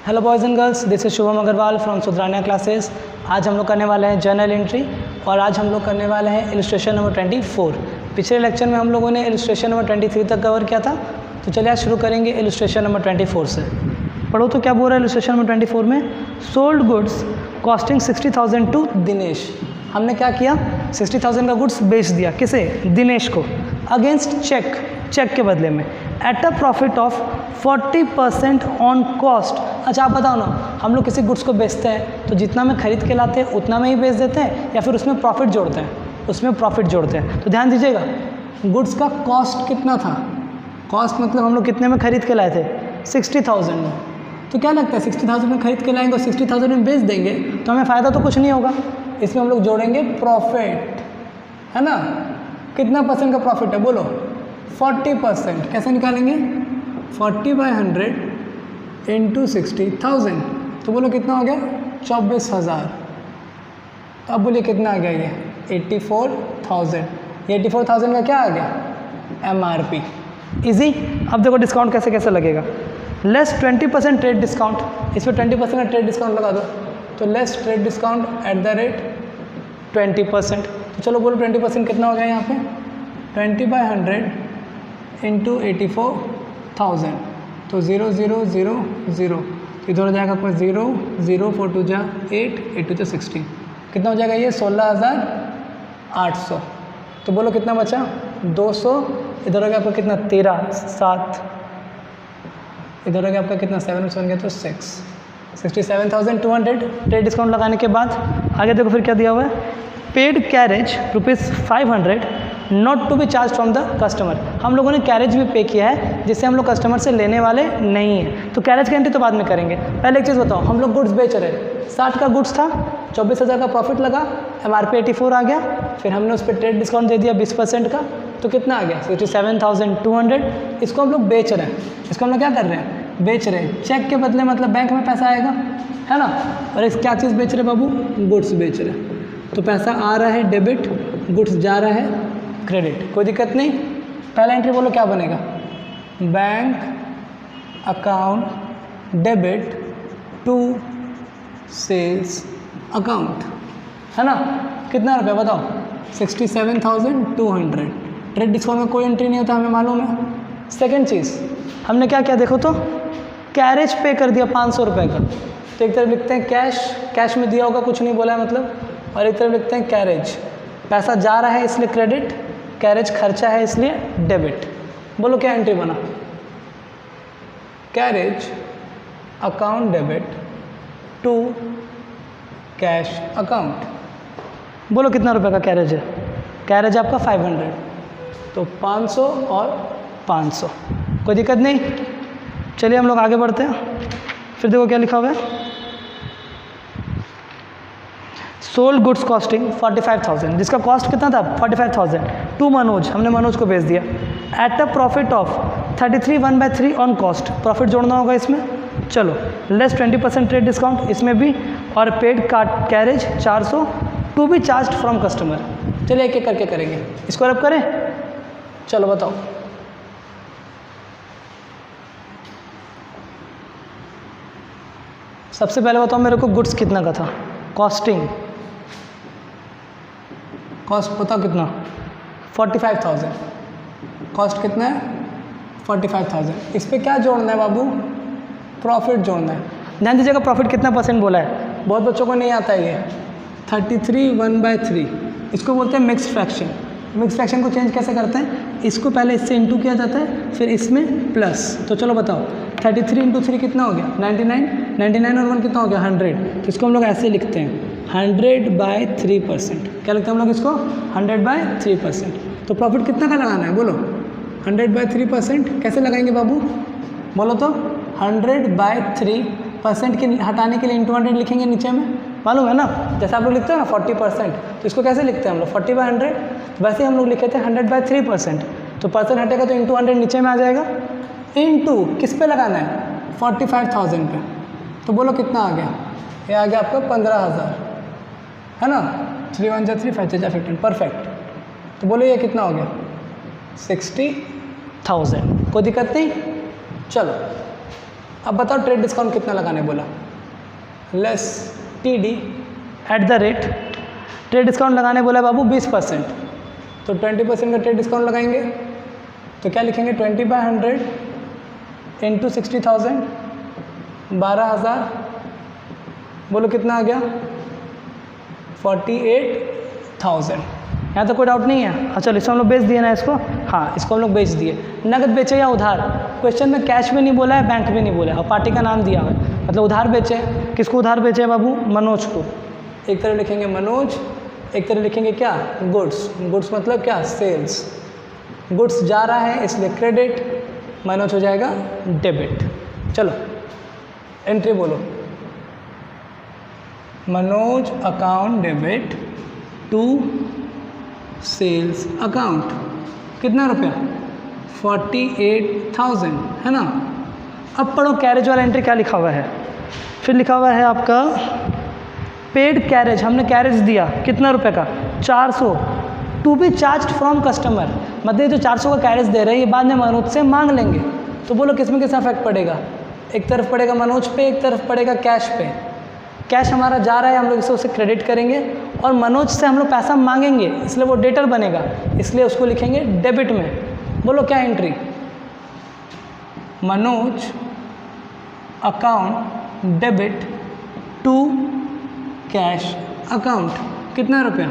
Hello boys and girls, this is Shubham Agrawal from Sudharania classes. आज हम लोग करने वाले हैं जर्नल एंट्री और आज हम लोग करने वाले हैं इलस्ट्रेशन नंबर 24। पिछले लेक्चर में हम लोगों ने इलस्ट्रेशन नंबर 23 तक कवर किया था, तो चलिए आज शुरू करेंगे इलस्ट्रेशन नंबर 24 से। पढ़ो तो क्या बोल रहा है इलस्ट्रेशन नंबर 24 में। Sold goods costing 60,000 to Dinesh. हमने क्या किया, 60,000 का गुड्स बेच दिया, किसे? दिनेश को, अगेंस्ट चेक, चेक के बदले में, at a profit of 40% on cost. अच्छा आप बताओ ना, हम लोग किसी गुड्स को बेचते हैं तो जितना में खरीद के लाते हैं उतना में ही बेच देते हैं या फिर उसमें प्रॉफिट जोड़ते हैं? उसमें प्रॉफिट जोड़ते हैं। तो ध्यान दीजिएगा, गुड्स का कॉस्ट कितना था, कॉस्ट मतलब हम लोग कितने में खरीद के लाए थे? 60,000 में। तो क्या लगता है 60,000 में खरीद के लाएंगे और 60,000 में बेच देंगे तो हमें फ़ायदा तो कुछ नहीं होगा। इसमें हम लोग जोड़ेंगे प्रॉफिट, है ना। कितना परसेंट का प्रॉफिट है बोलो? 40%। कैसे निकालेंगे? 40/100 इंटू 60,000, तो बोलो कितना हो गया? 24,000। तो अब बोलिए कितना आ गया ये? 84,000। ये 84,000 का क्या आ गया? MRP। इजी। अब देखो डिस्काउंट कैसे कैसे लगेगा। लेस 20% ट्रेड डिस्काउंट, इसमें 20% का ट्रेड डिस्काउंट लगा दो, तो less trade discount at the rate 20%। तो चलो बोलो 20% कितना हो गया यहाँ पे? 20/100 इंटू 84,000, तो 0 0 0 0, इधर हो जाएगा आपका 0 0 4 2 जा 8 8 2 जा 16, कितना हो जाएगा ये? 16,800। तो बोलो कितना बचा? 200। इधर हो गया आपका कितना? 13 7, इधर हो गया आपका कितना? 7 बन गया तो 6, 67,200 ट्रेड डिस्काउंट लगाने के बाद। आगे देखो फिर क्या दिया हुआ है। Paid carriage ₹500 not to be charged from the customer. हम लोगों ने कैरेज भी पे किया है जिससे हम लोग कस्टमर से लेने वाले नहीं हैं, तो कैरेज की एंट्री तो बाद में करेंगे। पहले एक चीज़ बताओ, हम लोग गुड्स बेच रहे, 60 का गुड्स था, 24,000 का प्रॉफिट लगा, MRP 84 आ गया, फिर हमने उस पर ट्रेड डिस्काउंट दे दिया 20% का, तो कितना आ गया? 67,200। इसको हम लोग बेच रहे हैं, इसको हम लोग क्या कर रहे हैं? बेच रहे हैं। चेक के बदले मतलब बैंक में पैसा आएगा, है ना। और इस क्या चीज़ बेच रहे बाबू? गुड्स बेच रहे हैं। तो पैसा आ रहा है डेबिट, गुड्स जा रहा है क्रेडिट, कोई दिक्कत नहीं। पहला एंट्री बोलो क्या बनेगा? Bank account debit to sales account, है ना। कितना रुपया बताओ? 67,200। ट्रेड डिस्काउंट में कोई एंट्री नहीं होता, हमें मालूम है। सेकेंड चीज़ हमने क्या किया देखो तो, कैरेज पे कर दिया 500 रुपये का। तो एक तरफ लिखते हैं कैश, कैश में दिया होगा, कुछ नहीं बोला है मतलब, और एक तरफ लिखते हैं कैरेज, पैसा जा रहा है इसलिए क्रेडिट, कैरेज खर्चा है इसलिए डेबिट। बोलो क्या एंट्री बना? Carriage account debit to cash account. बोलो कितना रुपए का कैरेज है? कैरेज आपका 500, तो 500 और 500, कोई दिक्कत नहीं। चलिए हम लोग आगे बढ़ते हैं। फिर देखो क्या लिखा हुआ है। सोल्ड गुड्स कॉस्टिंग 45,000, जिसका कॉस्ट कितना था? 45,000 टू मनोज, हमने मनोज को बेच दिया, at a profit of 33 1/3 on cost. Profit जोड़ना होगा इसमें, चलो लेस 20% ट्रेड डिस्काउंट इसमें भी, और paid carriage 400 to be charged from customer. चलिए एक एक करके करेंगे, इसको रब करें। चलो बताओ। सबसे पहले बताओ मेरे को गुड्स कितना का था? कॉस्टिंग, कॉस्ट बताओ कितना? 45,000। कॉस्ट कितना है? 45,000। इस पर क्या जोड़ना है बाबू? प्रॉफिट जोड़ना है। ध्यान दीजिएगा, प्रॉफिट कितना परसेंट बोला है, बहुत बच्चों को नहीं आता है ये। 33 1/3, इसको बोलते हैं मिक्स्ड फ्रैक्शन। मिक्स फ्रैक्शन को चेंज कैसे करते हैं? इसको पहले इससे इंटू किया जाता है, फिर इसमें प्लस। तो चलो बताओ 33 इंटू 3 कितना हो गया? 99। 99 और 1 कितना हो गया? 100। तो इसको हम लोग ऐसे लिखते हैं 100/3%। क्या लिखते हैं हम लोग इसको? 100/3%। तो प्रॉफिट कितना का लगाना है बोलो? 100/3%। कैसे लगाएंगे बाबू बोलो तो? 100/3% की हटाने के लिए इंटू 100 लिखेंगे नीचे में, मालूम है ना। जैसे आप लोग लिखते हो ना 40%, तो इसको कैसे लिखते हैं हम लोग? 40/100। वैसे ही हम लोग लिखे थे 100/3%, तो परसेंट हटेगा तो इंटू 100 नीचे में आ जाएगा। इंटू किस पे लगाना है? 45,000 पे। तो बोलो कितना आ गया? ये आ गया आपका 15,000, है ना। 3 1 जा 3 5 6 जा 15, परफेक्ट। तो बोलो ये कितना हो गया? 60,000। कोई दिक्कत नहीं। चलो अब बताओ ट्रेड डिस्काउंट कितना लगाने बोला, less TD at the rate, trade discount लगाने बोला बाबू 20%, तो 20% का ट्रेड डिस्काउंट लगाएंगे तो क्या लिखेंगे 20/100 इंटू 60,000, 12,000, बोलो कितना आ गया 48,000। यहाँ तो कोई डाउट नहीं है। अच्छा चलो इसको हम लोग बेच दिए ना इसको, हाँ इसको हम लोग बेच दिए। नगद बेचे या उधार, क्वेश्चन में कैश भी नहीं बोला है, बैंक भी नहीं बोला है, और पार्टी का नाम दिया हुआ है, मतलब उधार बेचे। किसको उधार बेचे बाबू, मनोज को। एक तरह लिखेंगे मनोज, एक तरह लिखेंगे क्या गुड्स, गुड्स मतलब क्या सेल्स, गुड्स जा रहा है इसलिए क्रेडिट, मनोज हो जाएगा डेबिट। चलो एंट्री बोलो, Manoj account debit to sales account, कितना रुपया 48,000 है ना। अब पढ़ो कैरेज वाला एंट्री क्या लिखा हुआ है, फिर लिखा हुआ है आपका पेड कैरेज, हमने कैरेज दिया कितना रुपए का 400, to be charged from customer, मतलब जो 400 का कैरेज दे रहे हैं ये बाद में मनोज से मांग लेंगे। तो बोलो किस में किसका इफेक्ट पड़ेगा, एक तरफ पड़ेगा मनोज पे, एक तरफ पड़ेगा कैश पे। कैश हमारा जा रहा है, हम लोग इसे उसे क्रेडिट करेंगे, और मनोज से हम लोग पैसा मांगेंगे इसलिए वो डेटर बनेगा, इसलिए उसको लिखेंगे डेबिट में। बोलो क्या entry, Manoj account debit to cash account, कितना रुपया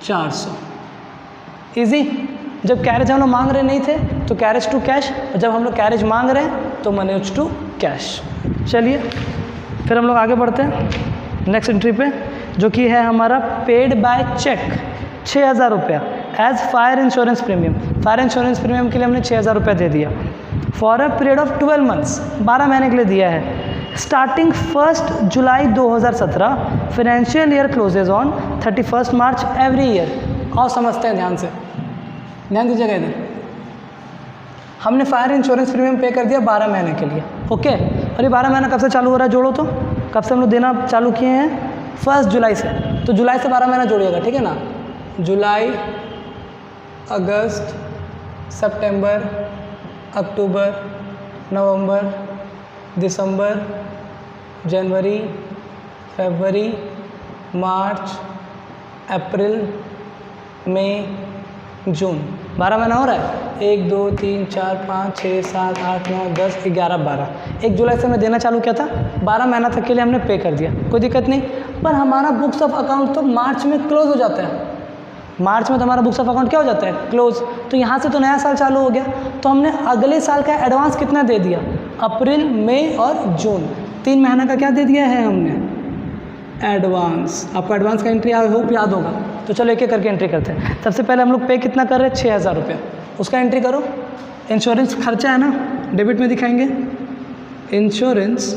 400। इजी। जब कैरेज हम लोग मांग रहे नहीं थे तो कैरेज टू कैश, और जब हम लोग कैरेज मांग रहे हैं तो मनोज टू कैश। चलिए फिर हम लोग आगे बढ़ते हैं नेक्स्ट एंट्री पे, जो कि है हमारा पेड बाय चेक 6,000 रुपया as fire insurance premium. Fire insurance premium के लिए हमने 6,000 रुपया दे दिया for a period of 12 months, 12 महीने के लिए दिया है। Starting 1 July 2017, financial year closes on 31 March every year. और समझते हैं ध्यान से, ध्यान दीजिएगा इधर। हमने फायर इंश्योरेंस प्रीमियम पे कर दिया 12 महीने के लिए, ओके। और ये 12 महीना कब से चालू हो रहा है, जोड़ो तो, कब से हम लोग देना चालू किए हैं 1 जुलाई से, तो जुलाई से 12 महीना जोड़िएगा, ठीक है ना। जुलाई, अगस्त, सितंबर, अक्टूबर, नवंबर, दिसंबर, जनवरी, फरवरी, मार्च, अप्रैल, मई, जून, 12 महीना हो रहा है। 1 2 3 4 5 6 7 8 9 10 11 12, 1 जुलाई से मैं देना चालू किया था, 12 महीना तक के लिए हमने पे कर दिया, कोई दिक्कत नहीं। पर हमारा बुक्स ऑफ अकाउंट तो मार्च में क्लोज हो जाता है, मार्च में तो हमारा बुक्स ऑफ अकाउंट क्या हो जाता है, क्लोज। तो यहाँ से तो नया साल चालू हो गया, तो हमने अगले साल का एडवांस कितना दे दिया, अप्रैल, मई और जून, 3 महीना का क्या दे दिया है हमने, एडवांस। आपको एडवांस का एंट्री आई होप याद होगा। तो चलो एक एक करके एंट्री करते हैं। सबसे पहले हम लोग पे कितना कर रहे हैं 6,000 रुपये, उसका एंट्री करो। इंश्योरेंस खर्चा है ना, डेबिट में दिखाएंगे, insurance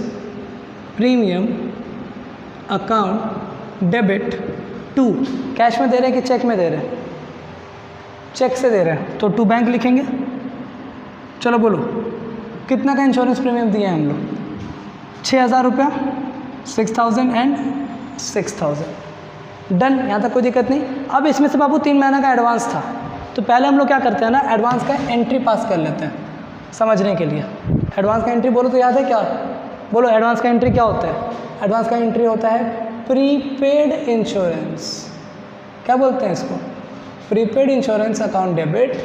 premium account debit to, cash में दे रहे हैं कि चेक में दे रहे हैं, चेक से दे रहे हैं तो टू बैंक लिखेंगे। चलो बोलो कितना का इंश्योरेंस प्रीमियम दिया है हम लोग, 6,000 रुपया, 6,000 एंड 6,000, डन। यहाँ तक कोई दिक्कत नहीं। अब इसमें से बाबू 3 महीना का एडवांस था, तो पहले हम लोग क्या करते हैं ना, एडवांस का एंट्री पास कर लेते हैं समझने के लिए। एडवांस का एंट्री बोलो तो याद है क्या, बोलो एडवांस का एंट्री क्या होता है, एडवांस का एंट्री होता है प्रीपेड इंश्योरेंस, क्या बोलते हैं इसको, prepaid insurance account debit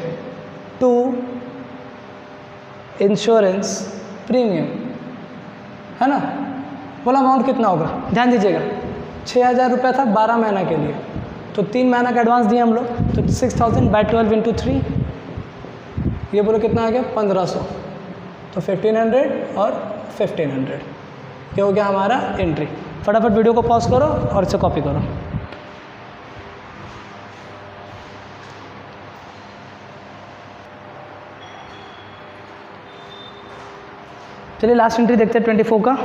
to insurance premium, है ना। बोला अमाउंट कितना होगा, ध्यान दीजिएगा, 6,000 रुपया था 12 महीना के लिए, तो 3 महीना का एडवांस दिए हम लोग, तो 6,000 बाई 12 इंटू 3, ये बोलो कितना आ गया 1,500, तो 1,500 और 1,500, ये हो गया हमारा एंट्री। फटाफट वीडियो को पॉज करो और इसे कॉपी करो। चलिए लास्ट एंट्री देखते हैं 24 का।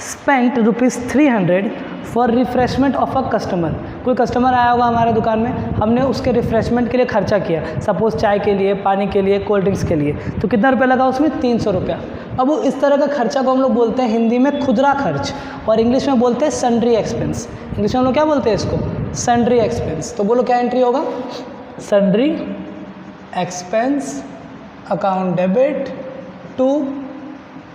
Spent ₹300 for refreshment of a customer, कोई कस्टमर आया होगा हमारे दुकान में, हमने उसके रिफ्रेशमेंट के लिए खर्चा किया, सपोज़ चाय के लिए, पानी के लिए, कोल्ड ड्रिंक्स के लिए, तो कितना रुपया लगा उसमें 300 रुपया। अब वो इस तरह का खर्चा को हम लोग बोलते हैं हिंदी में खुदरा खर्च, और इंग्लिश में बोलते हैं सन्ड्री एक्सपेंस। इंग्लिश में हम लोग क्या बोलते हैं इसको, सन्ड्री एक्सपेंस। तो बोलो क्या एंट्री होगा, sundry expense account debit to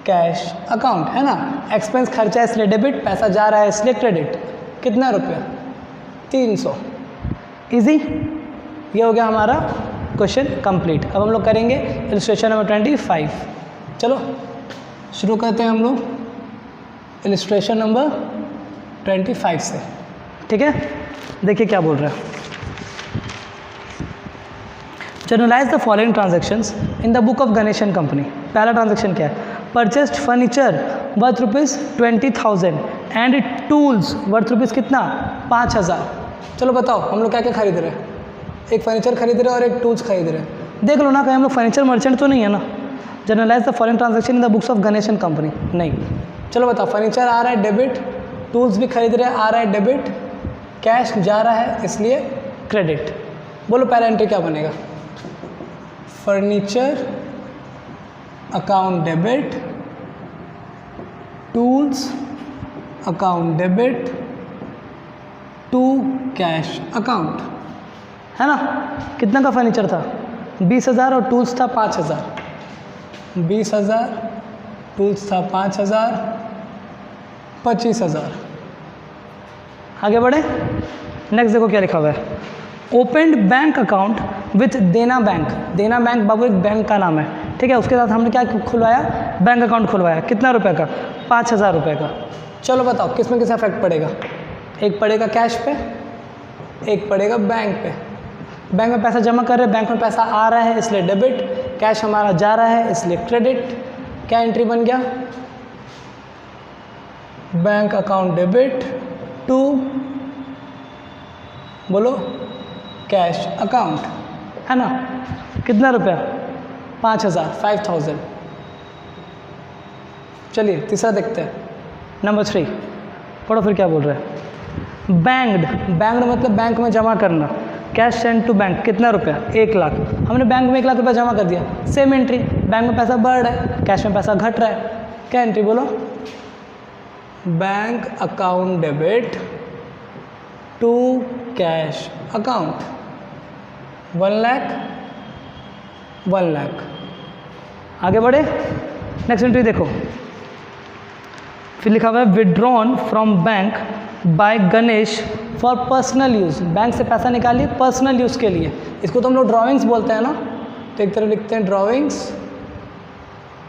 cash account, है ना। एक्सपेंस खर्चा इसलिए डेबिट, पैसा जा रहा है इसलिए क्रेडिट। कितना रुपया? 300। इजी, ये हो गया हमारा क्वेश्चन कंप्लीट। अब हम लोग करेंगे इलस्ट्रेशन नंबर 25। चलो शुरू करते हैं हम लोग इलस्ट्रेशन नंबर 25 से, ठीक है। देखिए क्या बोल रहा है। Generalized the following transactions in the book of Ganesh and company. पहला ट्रांजेक्शन क्या है? Purchased furniture worth ₹20,000 and tools worth rupees कितना? 5,000। चलो बताओ हम लोग क्या क्या खरीद रहे हैं? एक फर्नीचर खरीद रहे हैं और एक टूल्स खरीद रहे हैं। देख लो ना कहीं हम लोग फर्नीचर मर्चेंट तो नहीं है ना। Generalized the following transaction in the books of Ganesh and company, नहीं। चलो बताओ, फर्नीचर आ रहा है डेबिट, टूल्स भी खरीद रहे हैं आ रहा है डेबिट, कैश जा रहा है इसलिए क्रेडिट। बोलो पहला एंट्री क्या बनेगा? Furniture account debit, tools account debit to cash account, है ना। कितना का फर्नीचर था? 20,000 और टूल्स था 5,000। 20,000 टूल्स था 5,000, 25,000। आगे बढ़े, नेक्स्ट देखो क्या लिखा हुआ है। ओपनड बैंक अकाउंट विथ देना बैंक। देना बैंक बाबू एक बैंक का नाम है, ठीक है। उसके साथ हमने क्या खुलवाया? बैंक अकाउंट खुलवाया। कितना रुपए का? 5,000 रुपये का। चलो बताओ किस में किस इफेक्ट पड़ेगा? एक पड़ेगा कैश पे, एक पड़ेगा बैंक पे। बैंक में पैसा जमा कर रहे हैं, बैंक में पैसा आ रहा है इसलिए डेबिट, कैश हमारा जा रहा है इसलिए क्रेडिट। क्या एंट्री बन गया? बैंक अकाउंट डेबिट टू, बोलो, कैश अकाउंट, है ना। कितना रुपया? 5,000, 5,000। चलिए तीसरा देखते हैं, नंबर 3। पढ़ो फिर क्या बोल रहे हैं। बैंक्ड, बैंक्ड मतलब बैंक में जमा करना। कैश सेंड टू बैंक, कितना रुपया? 1 लाख। हमने बैंक में 1 लाख रुपया जमा कर दिया। सेम एंट्री, बैंक में पैसा बढ़ रहा है, कैश में पैसा घट रहा है। क्या एंट्री बोलो? Bank account debit to cash account. 1 lakh, 1 lakh. आगे बढ़े, नेक्स्ट एंट्री देखो। फिर लिखा हुआ है withdrawn from bank by Ganesh for personal use. Bank से पैसा निकालिए पर्सनल यूज़ के लिए। इसको तो हम लोग ड्राइंग्स बोलते हैं ना। तो एक तरफ लिखते हैं ड्राइंग्स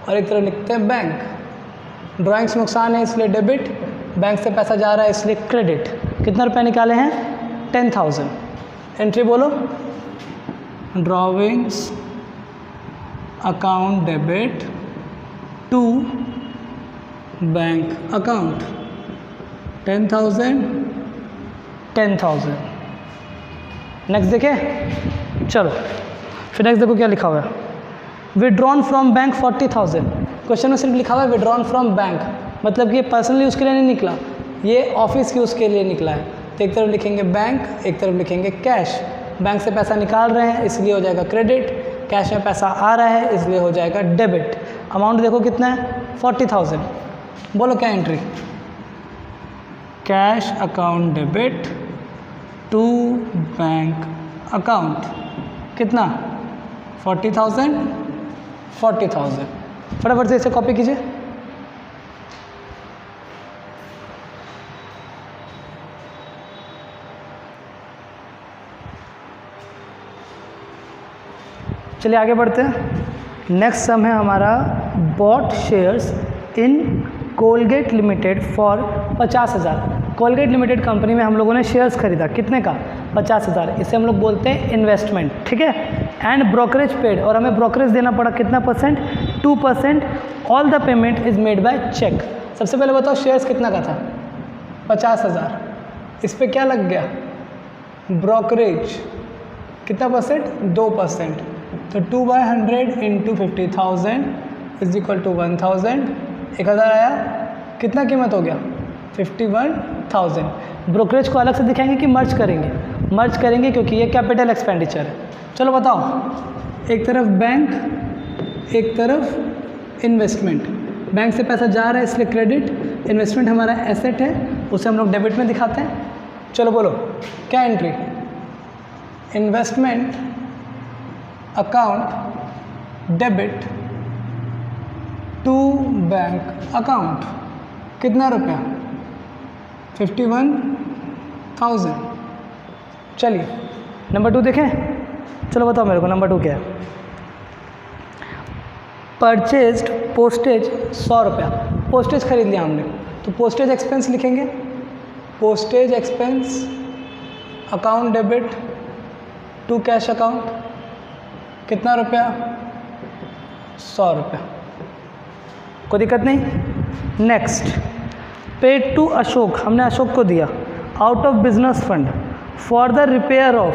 और एक तरफ लिखते हैं बैंक। ड्राइंग्स नुकसान है इसलिए डेबिट, बैंक से पैसा जा रहा है इसलिए क्रेडिट। कितना रुपया निकाले हैं? 10,000। एंट्री बोलो, drawings account debit to bank account 10,000, 10,000। Next देखें, चलो फिर नेक्स्ट देखो क्या लिखा हुआ है। Withdrawn from bank 40,000। क्वेश्चन में सिर्फ लिखा हुआ है विड्रॉन फ्रॉम बैंक, मतलब कि ये पर्सनल यूज़ के लिए नहीं निकला, ये ऑफिस यूज़ के लिए निकला है। तो एक तरफ लिखेंगे बैंक, एक तरफ लिखेंगे कैश। बैंक से पैसा निकाल रहे हैं इसलिए हो जाएगा क्रेडिट, कैश में पैसा आ रहा है इसलिए हो जाएगा डेबिट। अमाउंट देखो कितना है? 40,000। बोलो क्या entry? Cash account debit to bank account. कितना? 40,000, 40,000। फटाफट से इसे कॉपी कीजिए। चलिए आगे बढ़ते हैं। नेक्स्ट सम है हमारा bought shares in Colgate limited for 50,000। Colgate limited company में हम लोगों ने शेयर्स खरीदा। कितने का? 50,000। इसे हम लोग बोलते हैं इन्वेस्टमेंट, ठीक है। एंड ब्रोकरेज पेड, और हमें ब्रोकरेज देना पड़ा कितना percent? 2%। All the payment is made by cheque. सबसे पहले बताओ शेयर्स कितना का था? 50,000। इस पर क्या लग गया? ब्रोकरेज। कितना परसेंट? 2%। तो 2/100 इंटू 50,000 इज इक्वल टू 1,000। 1,000 आया, कितना कीमत हो गया? 51,000। ब्रोकरेज को अलग से दिखाएंगे कि मर्ज करेंगे? मर्ज करेंगे क्योंकि ये कैपिटल एक्सपेंडिचर है। चलो बताओ, एक तरफ बैंक, एक तरफ इन्वेस्टमेंट। बैंक से पैसा जा रहा है इसलिए क्रेडिट, इन्वेस्टमेंट हमारा एसेट है उसे हम लोग डेबिट में दिखाते हैं। चलो बोलो क्या entry? Investment account debit to bank account, कितना रुपया? 51,000। चलिए नंबर 2 देखें। चलो बताओ मेरे को नंबर 2 क्या है। परचेज्ड पोस्टेज 100 रुपया, पोस्टेज खरीद लिया हमने, तो पोस्टेज एक्सपेंस लिखेंगे। Postage expense account debit to cash account, कितना रुपया? 100 रुपया। कोई दिक्कत नहीं। नेक्स्ट, पेड टू अशोक, हमने अशोक को दिया out of business fund for the repair of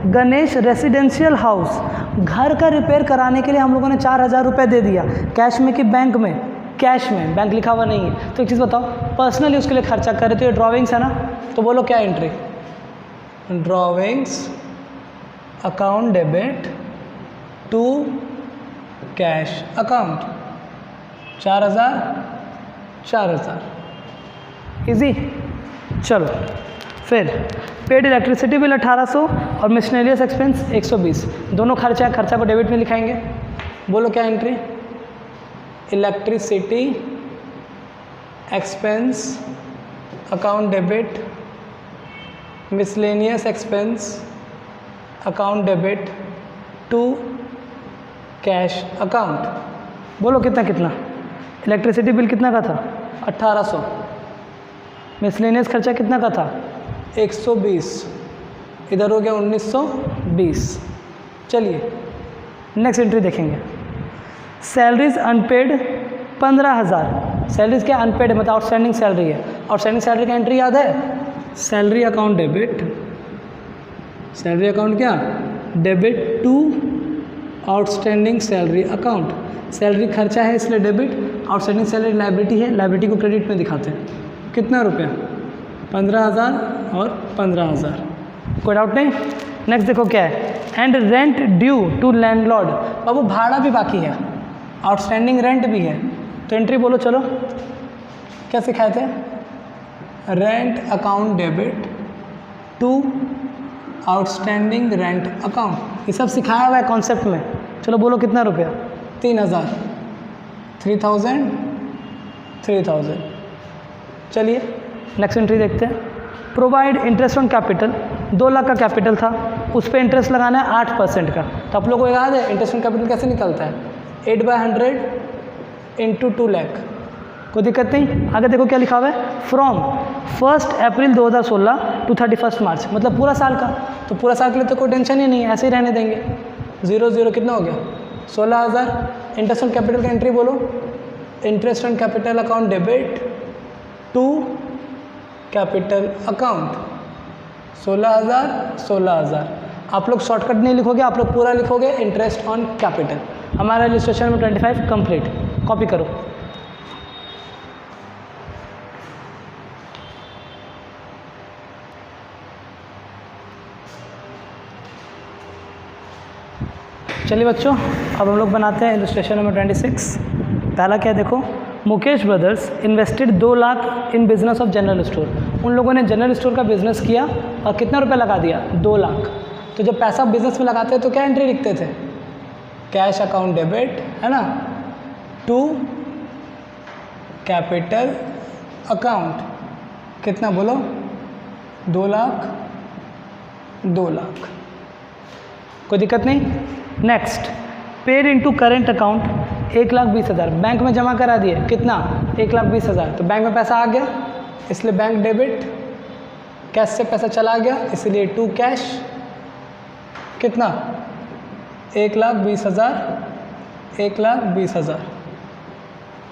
Ganesh residential house, घर का रिपेयर कराने के लिए हम लोगों ने 4,000 रुपये दे दिया। कैश में कि बैंक में? कैश में, बैंक लिखा हुआ नहीं है। तो एक चीज़ बताओ, पर्सनली उसके लिए खर्चा कर रहे तो ये ड्रॉविंग्स है ना, तो बोलो क्या entry? Drawings account debit to cash account, 4,000 easy. चलो फिर पेड इलेक्ट्रिसिटी बिल 1800 और मिशनरियस एक्सपेंस 120, दोनों खर्चा है, खर्चा को डेबिट में लिखाएंगे। बोलो क्या entry? Electricity expense account debit, miscellaneous expense account debit to cash account. बोलो कितना कितना? इलेक्ट्रिसिटी बिल कितना का था? 1800। मिसलेनियस खर्चा कितना का था? 120। इधर हो गया 1920। चलिए नेक्स्ट एंट्री देखेंगे। सैलरीज अनपेड 15,000, सैलरीज क्या? अनपेड मतलब आउटस्टैंडिंग सैलरी है। आउटस्टैंडिंग सैलरी का एंट्री याद है? Salary account debit, salary account क्या? Debit to outstanding salary account. Salary खर्चा है इसलिए डेबिट, आउटस्टैंडिंग सैलरी लाइबिलिटी है, लाइबिलिटी को क्रेडिट में दिखाते हैं। कितना रुपया? 15,000 और 15,000। कोई डाउट नहीं। नेक्स्ट देखो क्या है, and rent due to landlord, बाबू भाड़ा भी बाकी है, आउटस्टैंडिंग रेंट भी है, तो एंट्री बोलो। चलो क्या सिखाए थे? Rent account debit to outstanding rent account, ये सब सिखाया हुआ है कॉन्सेप्ट में। चलो बोलो कितना रुपया? 3,000, 3,000। चलिए नेक्स्ट एंट्री देखते हैं। Provide interest on capital, 2 lakh का कैपिटल था, उस पर इंटरेस्ट लगाना है 8% का। तो आप लोगों को याद है इंटरेस्ट ऑन कैपिटल कैसे निकलता है? 8/100 इंटू 2 लाख। कोई दिक्कत नहीं। आगे देखो क्या लिखा हुआ है, फ्रॉम 1 अप्रैल 2016 टू 31 मार्च, मतलब पूरा साल का। तो पूरा साल के लिए तो कोई टेंशन ही नहीं है, ऐसे ही रहने देंगे। 0 कितना हो गया? 16,000। इंटरेस्ट ऑन कैपिटल का एंट्री बोलो। Interest on capital account debit to capital account, 16,000। आप लोग शॉर्टकट नहीं लिखोगे, आप लोग पूरा लिखोगे इंटरेस्ट ऑन कैपिटल। हमारा इलस्ट्रेशन नंबर 25 कंप्लीट। कॉपी करो। चलिए बच्चों, अब हम लोग बनाते हैं इलस्ट्रेशन नंबर 26। पहला क्या देखो, Mukesh brothers invested 2 lakh in business of general store. उन लोगों ने जनरल स्टोर का बिजनेस किया और कितना रुपया लगा दिया? 2 लाख। तो जब पैसा बिजनेस में लगाते हैं तो क्या एंट्री लिखते थे? कैश अकाउंट डेबिट, है ना, टू कैपिटल अकाउंट। कितना बोलो? 2 लाख। कोई दिक्कत नहीं। Next, paid into current account 1,20,000 bank में जमा करा दिए। कितना? 1,20,000। तो बैंक में पैसा आ गया इसलिए बैंक डेबिट, कैश से पैसा चला गया इसलिए टू कैश। कितना? 1,20,000।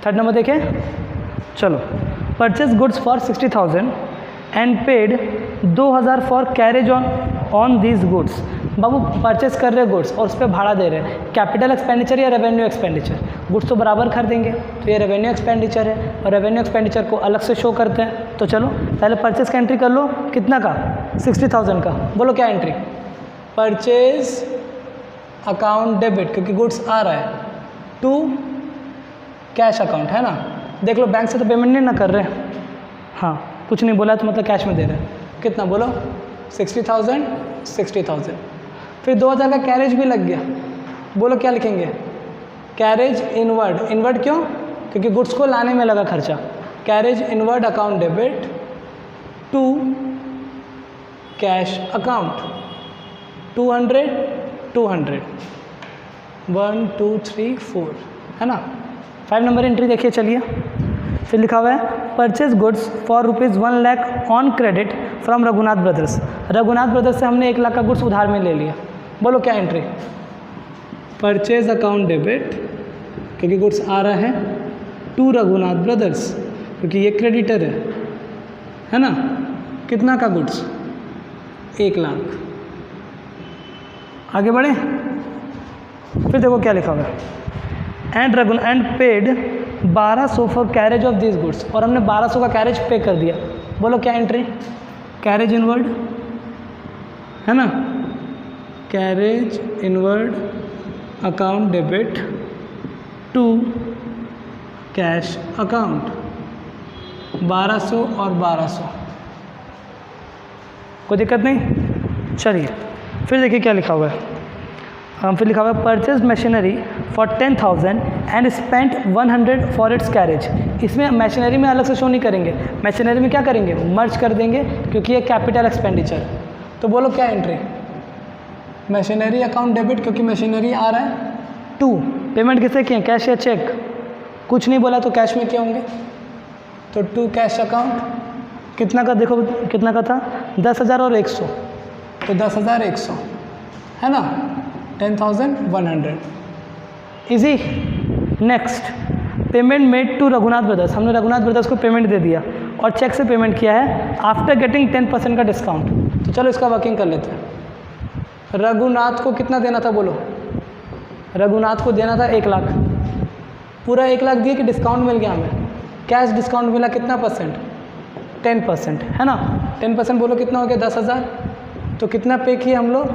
थर्ड नंबर देखें। चलो, purchase goods for 60,000 and paid 2,000 for carriage on these goods. Babu purchase कर रहे गुड्स और उस पर भाड़ा दे रहे हैं, कैपिटल एक्सपेंडिचर या रेवेन्यू एक्सपेंडिचर? गुड्स तो बराबर खरीदेंगे तो ये रेवेन्यू एक्सपेंडिचर है, और रेवेन्यू एक्सपेंडिचर को अलग से शो करते हैं। तो चलो पहले परचेस का एंट्री कर लो। कितना का? 60,000 का। बोलो क्या एंट्री? परचेज अकाउंट डेबिट, क्योंकि गुड्स आ रहा है, टू कैश अकाउंट, है ना। देख लो बैंक से तो पेमेंट नहीं ना कर रहे, हाँ कुछ नहीं बोला तो मतलब कैश में दे रहे हैं। कितना बोलो? 60,000। फिर 2,000 का कैरेज भी लग गया। बोलो क्या लिखेंगे? Carriage inward. इनवर्ड क्यों? क्योंकि गुड्स को लाने में लगा खर्चा। Carriage inward account debit to cash account 200 200 1 2 3 4 है ना। 5 नंबर एंट्री देखिए चलिए। फिर लिखा हुआ है purchase goods for ₹1 lakh on credit from Raghunath brothers. Raghunath brothers से हमने 1 लाख का गुड्स उधार में ले लिया। बोलो क्या एंट्री? परचेज अकाउंट डेबिट क्योंकि गुड्स आ रहा है टू रघुनाथ ब्रदर्स क्योंकि ये क्रेडिटर है ना। कितना का गुड्स? 1 लाख। आगे बढ़े। फिर देखो क्या लिखा हुआ है and paid 1200 for carriage of this goods, और हमने 1200 का कैरेज पे कर दिया। बोलो क्या एंट्री? कैरेज इनवर्ड है ना। Carriage inward account debit to cash account 1200 और 1200। कोई दिक्कत नहीं। चलिए फिर देखिए क्या लिखा हुआ है। फिर लिखा हुआ है purchase machinery for 10,000 and spent 100 for its carriage. इसमें मशीनरी में अलग से शो नहीं करेंगे, मशीनरी में क्या करेंगे? मर्ज कर देंगे क्योंकि ये कैपिटल एक्सपेंडिचर। तो बोलो क्या एंट्री? मशीनरी अकाउंट डेबिट क्योंकि मशीनरी आ रहा है टू। पेमेंट किससे किए? कैश या चेक? कुछ नहीं बोला तो कैश में क्या होंगे? तो टू कैश अकाउंट कितना का? देखो कितना का था? 10,000 और 100, तो 10,100 है ना। 10,100 easy. Next payment made to Raghunath brothers. हमने रघुनाथ ब्रदर्स को पेमेंट दे दिया और चेक से पेमेंट किया है आफ्टर गेटिंग 10% का डिस्काउंट। तो चलो इसका वर्किंग कर लेते हैं। रघुनाथ को कितना देना था? बोलो। रघुनाथ को देना था 1 लाख। पूरा 1 लाख दिए कि डिस्काउंट मिल गया हमें? कैश डिस्काउंट मिला कितना परसेंट? 10% है ना। 10% बोलो कितना हो गया? 10,000। तो कितना पे किए हम लोग?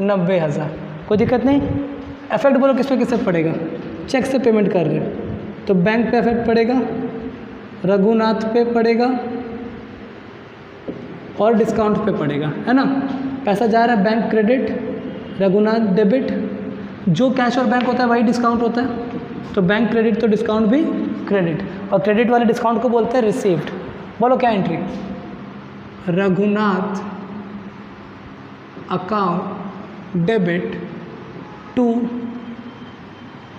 90,000। कोई दिक्कत नहीं। इफेक्ट बोलो किस पे किससे पड़ेगा? चेक से पेमेंट कर रहे हो तो बैंक पे इफेक्ट पड़ेगा, रघुनाथ पे पड़ेगा और डिस्काउंट पे पड़ेगा, है ना। पैसा जा रहा है बैंक क्रेडिट, रघुनाथ डेबिट। जो कैश और बैंक होता है वही डिस्काउंट होता है। तो बैंक क्रेडिट तो डिस्काउंट भी क्रेडिट, और क्रेडिट वाले डिस्काउंट को बोलते हैं रिसीव्ड। बोलो क्या entry? Raghunath account debit to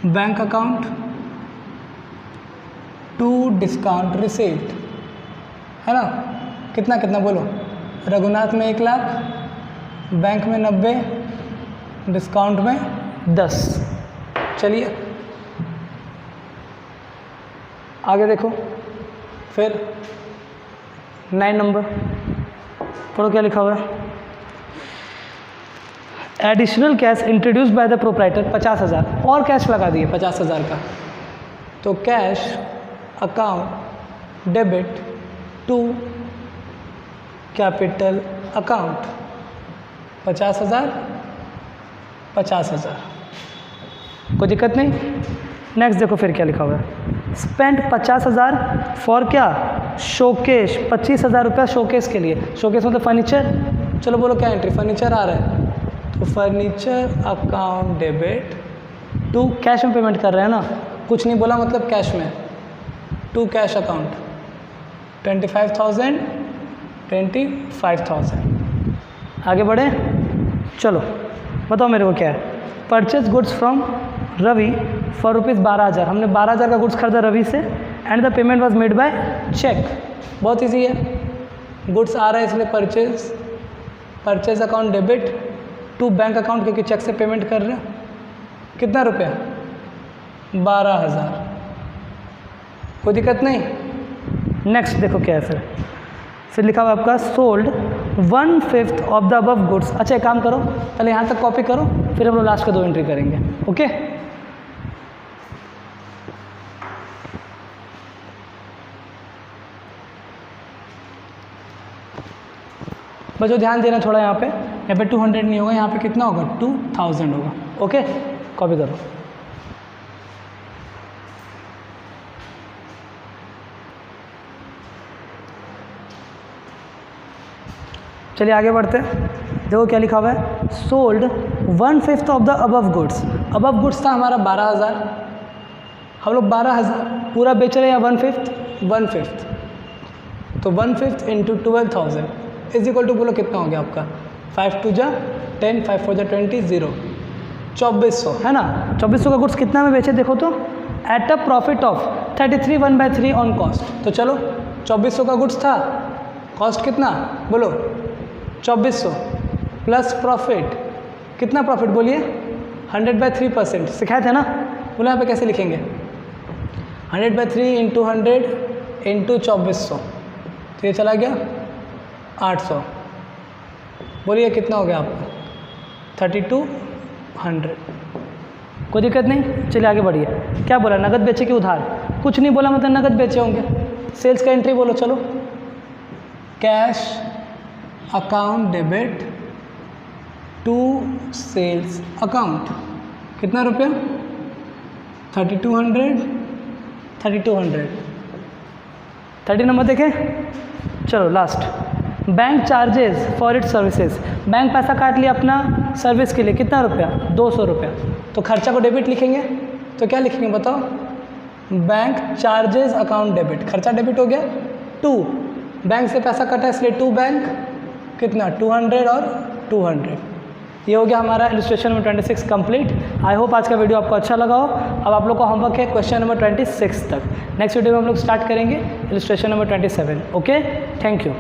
bank account to discount received, है ना। कितना कितना बोलो? रघुनाथ में 1 लाख, बैंक में 90, डिस्काउंट में 10। चलिए आगे देखो। फिर 9 नंबर पढ़ो क्या लिखा हुआ है। Additional cash introduced by the proprietor 50,000 और कैश लगा दिए 50,000 का। तो cash account debit to capital account 50,000 50,000। कोई दिक्कत नहीं। नेक्स्ट देखो फिर क्या लिखा हुआ है। स्पेंड 50,000 फॉर क्या? शोकेश। 25,000 रुपया शोकेस के लिए। शोकेस मतलब फर्नीचर। चलो बोलो क्या एंट्री? फर्नीचर आ रहा है तो furniture account debit to cash में पेमेंट कर रहे हैं ना, कुछ नहीं बोला मतलब कैश में, टू कैश अकाउंट 25,000 25,000। आगे बढ़े। चलो बताओ मेरे को क्या है। Purchase goods from Ravi for ₹12,000। हमने 12,000 का गुड्स खरीदा रवि से and the payment was made by cheque. बहुत ईजी है। गुड्स आ रहा है इसलिए purchase account debit to bank account क्योंकि चेक से पेमेंट कर रहे हैं। कितना रुपया? 12,000। कोई दिक्कत नहीं। नेक्स्ट देखो क्या है। फिर लिखा हुआ आपका sold 1/5 of the above goods. अच्छा एक काम करो, पहले यहाँ तक कॉपी करो, फिर हम लोग लास्ट का 2 एंट्री करेंगे। ओके बच्चों ध्यान देना थोड़ा। यहाँ पे 200 नहीं होगा, यहाँ पे कितना होगा? 2000 होगा। ओके कॉपी करो। चलिए आगे बढ़ते हैं। देखो क्या लिखा हुआ है। Sold 1/5 of the above goods. Above goods था हमारा 12,000, हम लोग 12,000 पूरा बेच रहे हैं या 1/5? 1/5, तो 1/5 इंटू 12,000 इज इक्वल टू, बोलो कितना हो गया आपका? 5 2 जा 10, 5 4 जा 20, 0, 2400 है ना। 2400 का गुड्स कितना में बेचे देखो तो, at a profit of 33 1/3 on cost. तो चलो 2400 का गुड्स था, कॉस्ट कितना बोलो? 2400 प्लस प्रॉफिट, कितना प्रॉफिट बोलिए? 100/3%, सिखाए थे ना, बोलो यहाँ पे कैसे लिखेंगे? 100/3 इंटू 100 इंटू 2400, तो ये चला गया 800, बोलिए कितना हो गया आपको? 3200। कोई दिक्कत नहीं, चलिए आगे बढ़िए। क्या बोला? नगद बेचे कि उधार? कुछ नहीं बोला, मतलब नगद बेचे होंगे। सेल्स का एंट्री बोलो, चलो। Cash account debit to sales account, कितना रुपया? 3200, 30 नंबर देखें। चलो last, bank charges for its services, bank पैसा काट लिया अपना सर्विस के लिए, कितना रुपया? 200 रुपया। तो खर्चा को डेबिट लिखेंगे, तो क्या लिखेंगे बताओ? बैंक चार्जेस अकाउंट डेबिट, खर्चा डेबिट हो गया। 2, बैंक से पैसा कटा इसलिए 2 बैंक, कितना? 200 और 200। ये हो गया हमारा illustration number 26 complete. I hope आज का वीडियो आपको अच्छा लगा हो। अब आप लोग को होमवर्क है क्वेश्चन नंबर 26 तक। नेक्स्ट वीडियो में हम लोग स्टार्ट करेंगे illustration number 27। Okay, thank you.